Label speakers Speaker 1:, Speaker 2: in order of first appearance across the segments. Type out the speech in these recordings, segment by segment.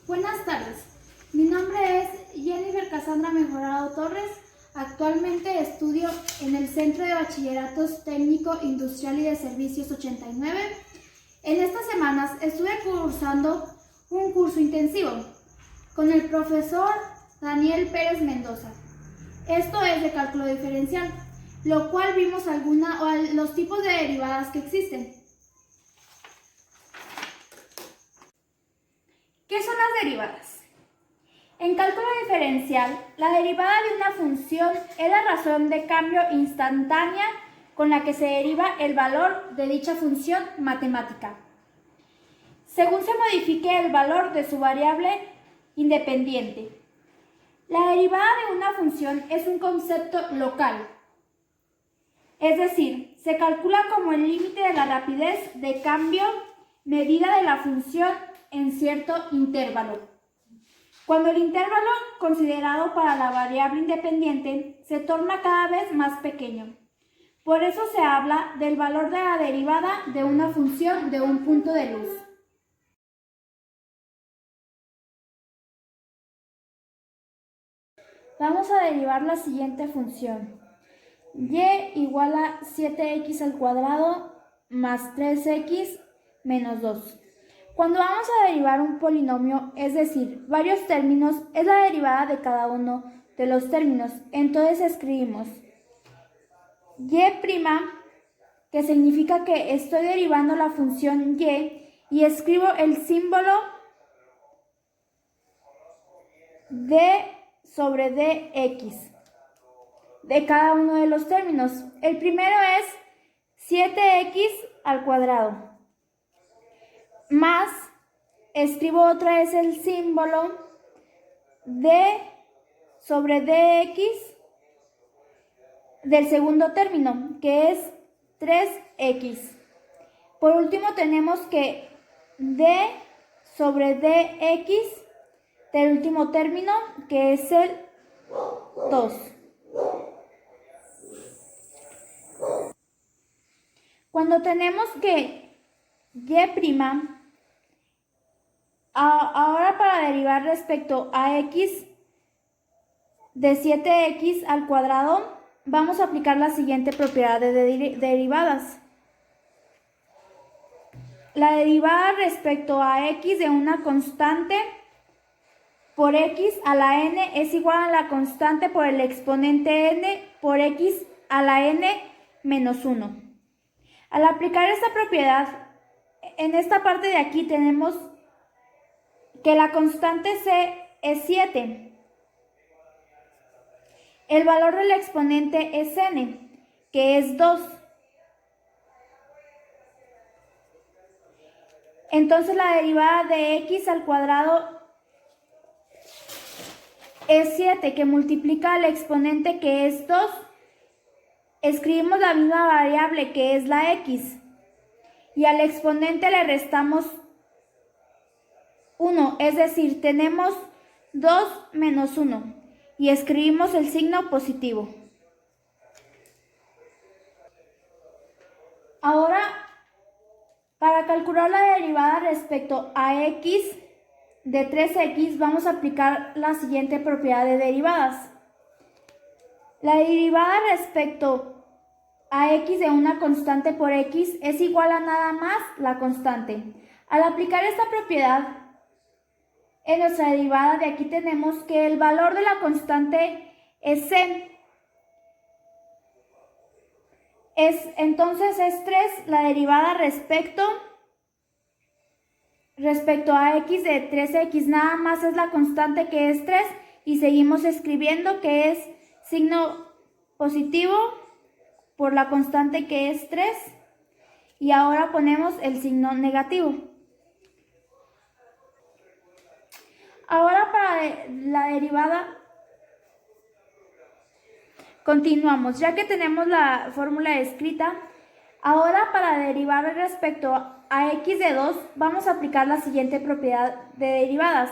Speaker 1: Buenas tardes, mi nombre es Jennifer Cassandra Mejorado Torres. Actualmente estudio en el Centro de Bachilleratos Técnico Industrial y de Servicios 89. En estas semanas estuve cursando un curso intensivo con el profesor Daniel Pérez Mendoza. Esto es de cálculo diferencial, lo cual vimos los tipos de derivadas que existen. ¿Qué son las derivadas? En cálculo diferencial, la derivada de una función es la razón de cambio instantánea con la que se deriva el valor de dicha función matemática, según se modifique el valor de su variable independiente. La derivada de una función es un concepto local, es decir, se calcula como el límite de la rapidez de cambio medida de la función en cierto intervalo. Cuando el intervalo considerado para la variable independiente se torna cada vez más pequeño. Por eso se habla del valor de la derivada de una función de un punto de luz. Vamos a derivar la siguiente función. Y igual a 7x al cuadrado más 3x menos 2. Cuando vamos a derivar un polinomio, es decir, varios términos, es la derivada de cada uno de los términos. Entonces escribimos y', que significa que estoy derivando la función y escribo el símbolo d sobre dx de cada uno de los términos. El primero es 7x al cuadrado más, escribo otra vez el símbolo d sobre dx del segundo término, que es 3x. Por último tenemos que d sobre dx del último término, que es el 2. Cuando tenemos que y', ahora para derivar respecto a x de 7x al cuadrado, vamos a aplicar la siguiente propiedad de derivadas. La derivada respecto a x de una constante por x a la n es igual a la constante por el exponente n por x a la n menos 1. Al aplicar esta propiedad, en esta parte de aquí tenemos que la constante c es 7. El valor del exponente es n, que es 2. Entonces la derivada de x al cuadrado es 7, que multiplica al exponente, que es 2. Escribimos la misma variable, que es la x, y al exponente le restamos 1, es decir, tenemos 2 menos 1, y escribimos el signo positivo. Ahora, para calcular la derivada respecto a x de 3x, vamos a aplicar la siguiente propiedad de derivadas. La derivada respecto a x de una constante por x es igual a nada más la constante. Al aplicar esta propiedad, en nuestra derivada de aquí tenemos que el valor de la constante es c. Entonces es 3 la derivada respecto a x de 3x, nada más es la constante, que es 3, y seguimos escribiendo que es signo positivo por la constante, que es 3, y ahora ponemos el signo negativo. Ahora para la derivada continuamos, ya que tenemos la fórmula escrita. Ahora para derivar respecto a x de 2 vamos a aplicar la siguiente propiedad de derivadas.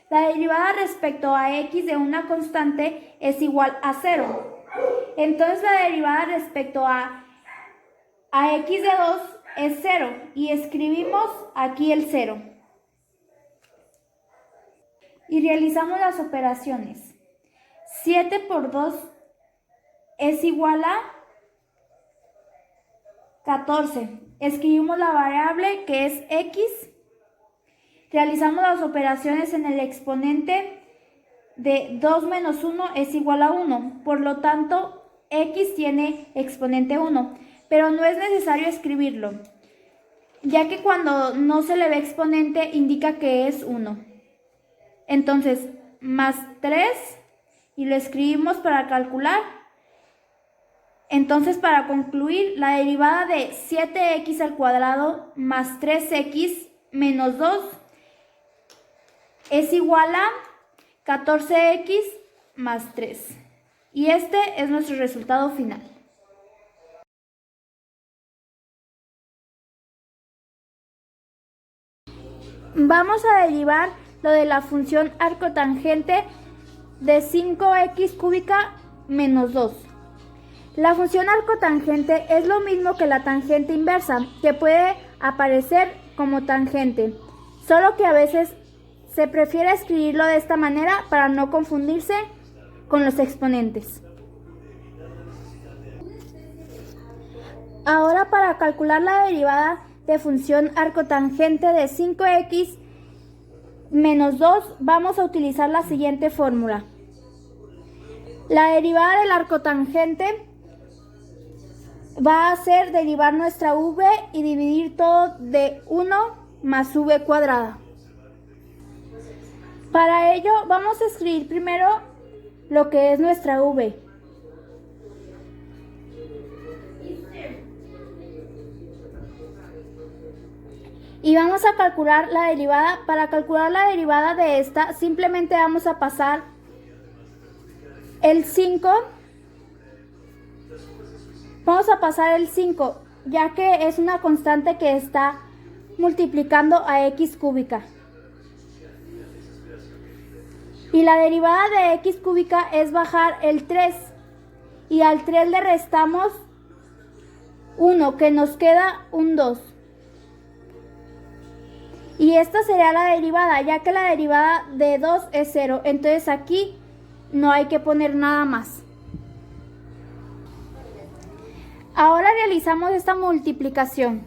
Speaker 1: La derivada respecto a x de una constante es igual a 0. Entonces la derivada respecto a a x de 2 es 0 y escribimos aquí el 0. Y realizamos las operaciones. 7 por 2 es igual a 14. Escribimos la variable que es x. Realizamos las operaciones en el exponente de 2 menos 1 es igual a 1. Por lo tanto, x tiene exponente 1. Pero no es necesario escribirlo, ya que cuando no se le ve exponente indica que es 1. Entonces, más 3 y lo escribimos para calcular. Entonces, para concluir, la derivada de 7x al cuadrado más 3x menos 2 es igual a 14x más 3. Y este es nuestro resultado final. Vamos a derivar lo de la función arcotangente de 5x cúbica menos 2. La función arcotangente es lo mismo que la tangente inversa, que puede aparecer como tangente, solo que a veces se prefiere escribirlo de esta manera para no confundirse con los exponentes. Ahora, para calcular la derivada de función arcotangente de 5x menos 2, vamos a utilizar la siguiente fórmula. La derivada del arcotangente va a ser derivar nuestra v y dividir todo de 1 más v cuadrada. Para ello vamos a escribir primero lo que es nuestra v. Y vamos a calcular la derivada. Para calcular la derivada de esta, simplemente vamos a pasar el 5. Vamos a pasar el 5, ya que es una constante que está multiplicando a x cúbica. Y la derivada de x cúbica es bajar el 3. Y al 3 le restamos 1, que nos queda un 2. Y esta sería la derivada, ya que la derivada de 2 es 0. Entonces aquí no hay que poner nada más. Ahora realizamos esta multiplicación.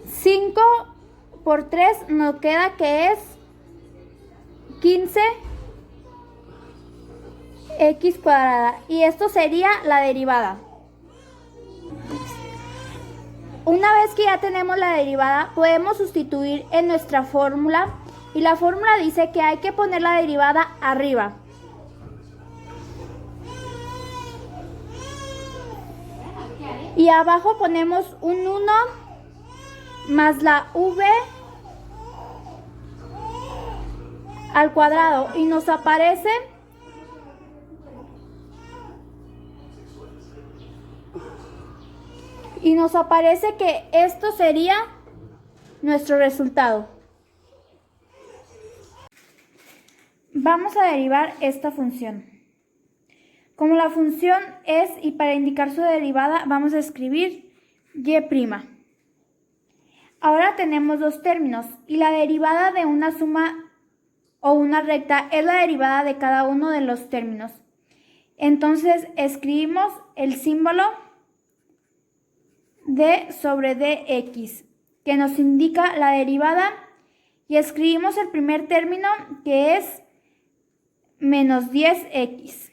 Speaker 1: 5 por 3 nos queda que es 15x cuadrada. Y esto sería la derivada. Una vez que ya tenemos la derivada, podemos sustituir en nuestra fórmula. Y la fórmula dice que hay que poner la derivada arriba. Y abajo ponemos un 1 más la v al cuadrado. Y nos aparece que esto sería nuestro resultado. Vamos a derivar esta función. Como la función es, y para indicar su derivada vamos a escribir y'. Ahora tenemos dos términos y la derivada de una suma o una recta es la derivada de cada uno de los términos. Entonces escribimos el símbolo d sobre dx, que nos indica la derivada, y escribimos el primer término, que es menos 10x.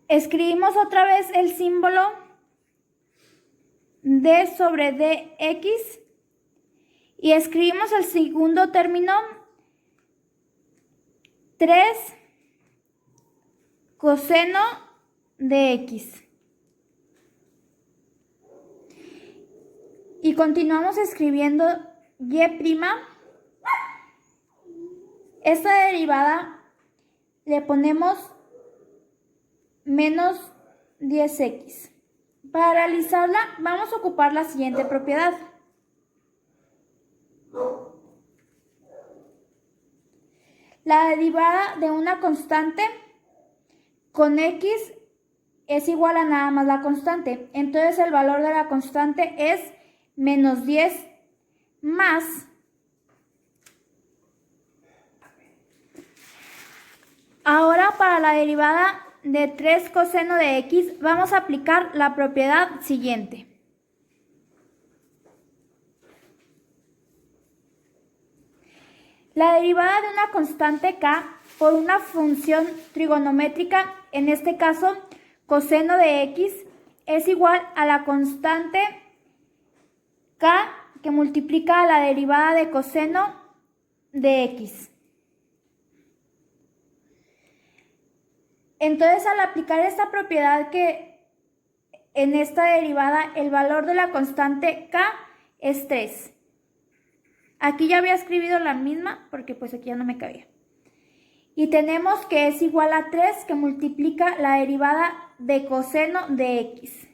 Speaker 1: Escribimos otra vez el símbolo d sobre dx y escribimos el segundo término, 3 coseno de x. Y continuamos escribiendo y'. Esta derivada le ponemos menos 10x. Para realizarla vamos a ocupar la siguiente propiedad. La derivada de una constante con x es igual a nada más la constante. Entonces el valor de la constante es menos 10 más ahora para la derivada de 3 coseno de x vamos a aplicar la propiedad siguiente. La derivada de una constante k por una función trigonométrica, en este caso coseno de x, es igual a la constante k que multiplica a la derivada de coseno de x. Entonces, al aplicar esta propiedad que en esta derivada el valor de la constante k es 3. Aquí ya había escrito la misma porque pues aquí ya no me cabía. Y tenemos que es igual a 3 que multiplica la derivada de coseno de x.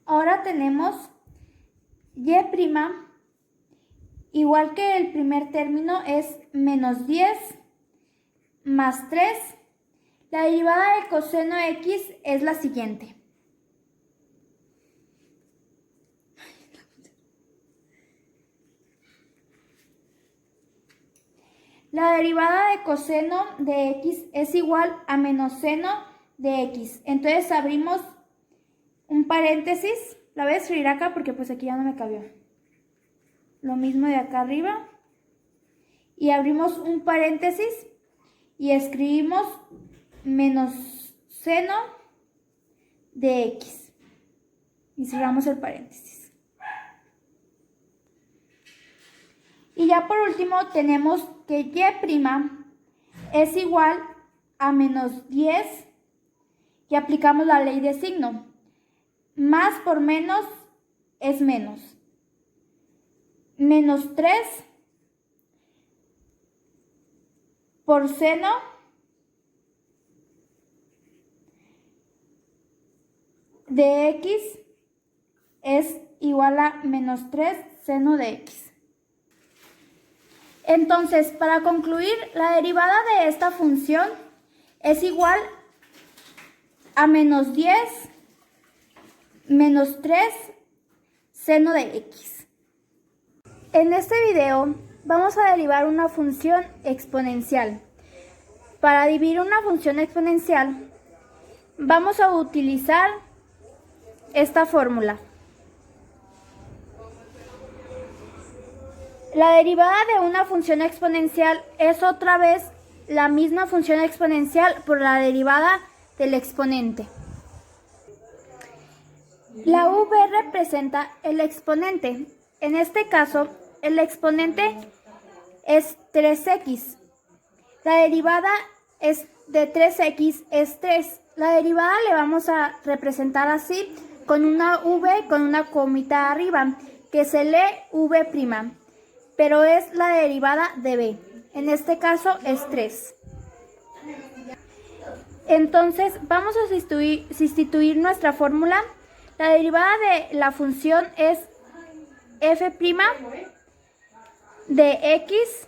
Speaker 1: Ahora tenemos y' igual que el primer término es menos 10 más 3. La derivada del coseno de x es la siguiente. La derivada de coseno de x es igual a menos seno de x. Entonces abrimos un paréntesis. La voy a escribir acá porque pues aquí ya no me cabió. Lo mismo de acá arriba. Y abrimos un paréntesis y escribimos menos seno de x. Y cerramos el paréntesis. Y ya por último tenemos que y' es igual a menos 10 y aplicamos la ley de signo. Más por menos es menos. Menos 3 por seno de x es igual a menos 3 seno de x. Entonces, para concluir, la derivada de esta función es igual a menos 10 menos 3 seno de x. En este video vamos a derivar una función exponencial. Para dividir una función exponencial vamos a utilizar esta fórmula. La derivada de una función exponencial es otra vez la misma función exponencial por la derivada del exponente. La v representa el exponente. En este caso, el exponente es 3x. La derivada de 3x es 3. La derivada le vamos a representar así, con una v con una comita arriba, que se lee v', pero es la derivada de b. En este caso es 3. Entonces, vamos a sustituir nuestra fórmula. La derivada de la función es f' de x,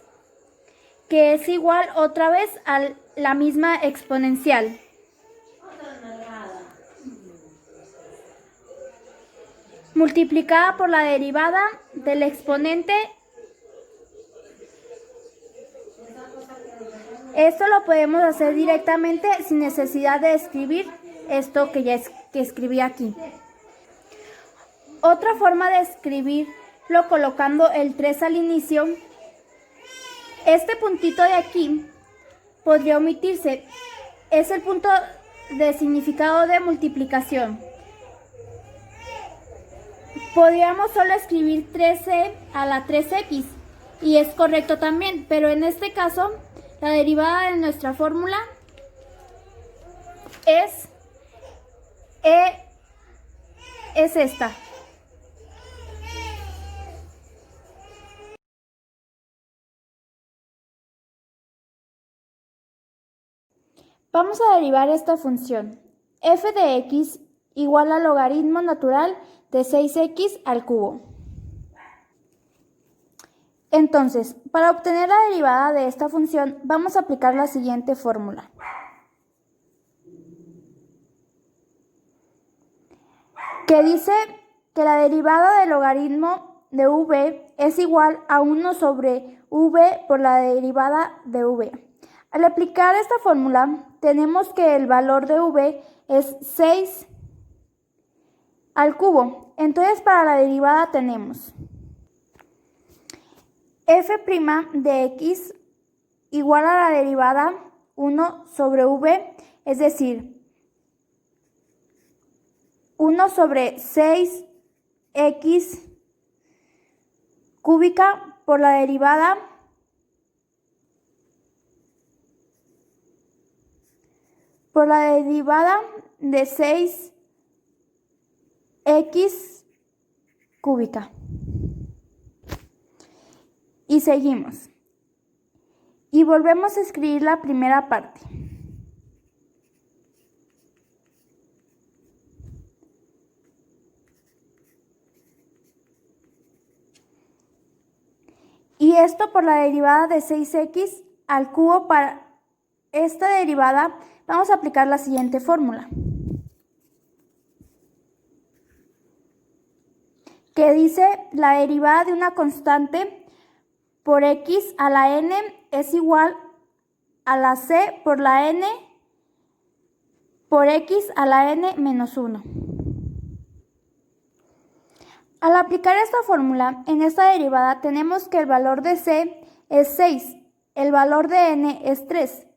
Speaker 1: que es igual otra vez a la misma exponencial. Multiplicada por la derivada del exponente. Esto lo podemos hacer directamente sin necesidad de escribir esto que escribí aquí. Otra forma de escribirlo colocando el 3 al inicio, este puntito de aquí podría omitirse. Es el punto de significado de multiplicación. Podríamos solo escribir 13 a la 3x y es correcto también, pero en este caso la derivada de nuestra fórmula es esta. Vamos a derivar esta función. F de x igual al logaritmo natural de 6x al cubo. Entonces, para obtener la derivada de esta función, vamos a aplicar la siguiente fórmula. Que dice que la derivada del logaritmo de v es igual a 1 sobre v por la derivada de v. Al aplicar esta fórmula, tenemos que el valor de v es 6 al cubo. Entonces, para la derivada tenemos f' de x igual a la derivada 1 sobre v, es decir, 1 sobre 6x cúbica por la derivada de 6x cúbica. Y seguimos. Y volvemos a escribir la primera parte. Y esto por la derivada de 6x al cubo. Para esta derivada vamos a aplicar la siguiente fórmula, que dice la derivada de una constante por x a la n es igual a la c por la n por x a la n menos 1. Al aplicar esta fórmula, en esta derivada tenemos que el valor de c es 6, el valor de n es 3.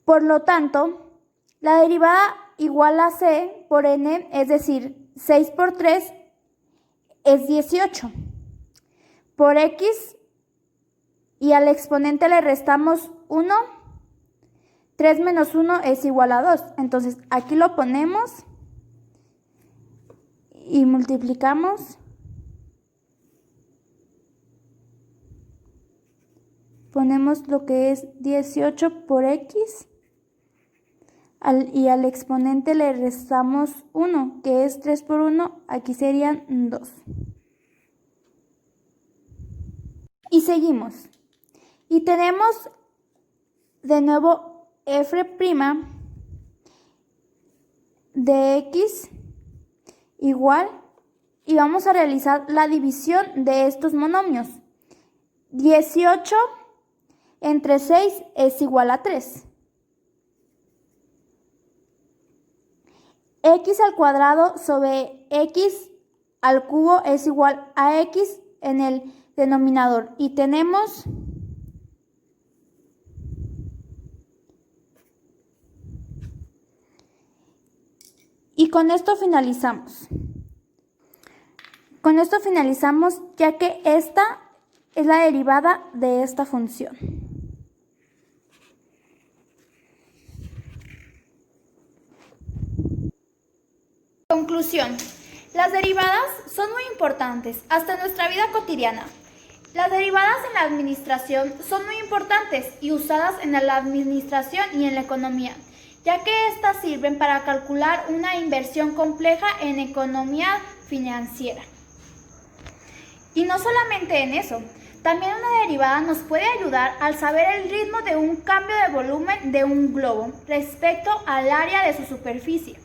Speaker 1: Por lo tanto, la derivada igual a c por n, es decir, 6 por 3 es 18. Por x y al exponente le restamos 1, 3 menos 1 es igual a 2. Entonces aquí lo ponemos y multiplicamos. Ponemos lo que es 18 por x y al exponente le restamos 1, que es 3 por 1, aquí serían 2. Y seguimos. Y tenemos de nuevo f' de x igual, y vamos a realizar la división de estos monomios. 18 entre 6 es igual a 3. X al cuadrado sobre x al cubo es igual a x en el denominador. Y tenemos con esto finalizamos. Con esto finalizamos, ya que esta es la derivada de esta función. Conclusión. Las derivadas son muy importantes hasta en nuestra vida cotidiana. Las derivadas en la administración son muy importantes y usadas en la administración y en la economía, ya que éstas sirven para calcular una inversión compleja en economía financiera. Y no solamente en eso, también una derivada nos puede ayudar al saber el ritmo de un cambio de volumen de un globo respecto al área de su superficie.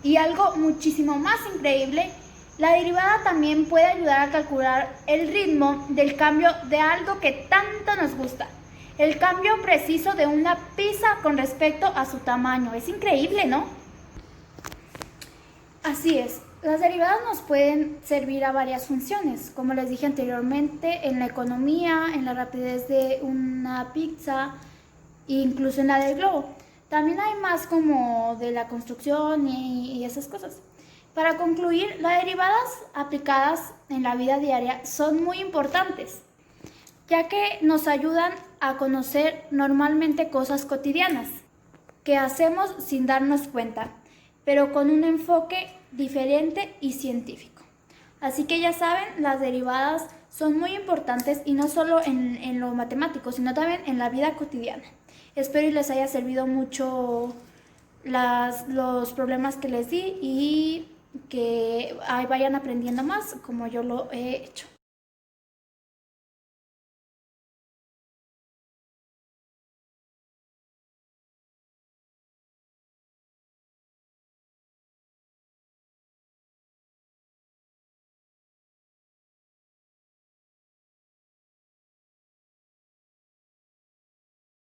Speaker 1: Y algo muchísimo más increíble, la derivada también puede ayudar a calcular el ritmo del cambio de algo que tanto nos gusta. El cambio preciso de una pizza con respecto a su tamaño. Es increíble, ¿no? Así es. Las derivadas nos pueden servir a varias funciones, como les dije anteriormente, en la economía, en la rapidez de una pizza e incluso en la del globo. También hay más como de la construcción y esas cosas. Para concluir, las derivadas aplicadas en la vida diaria son muy importantes, ya que nos ayudan a conocer normalmente cosas cotidianas que hacemos sin darnos cuenta, pero con un enfoque diferente y científico. Así que ya saben, las derivadas son muy importantes y no solo en lo matemático, sino también en la vida cotidiana. Espero y les haya servido mucho los problemas que les di y que vayan aprendiendo más como yo lo he hecho.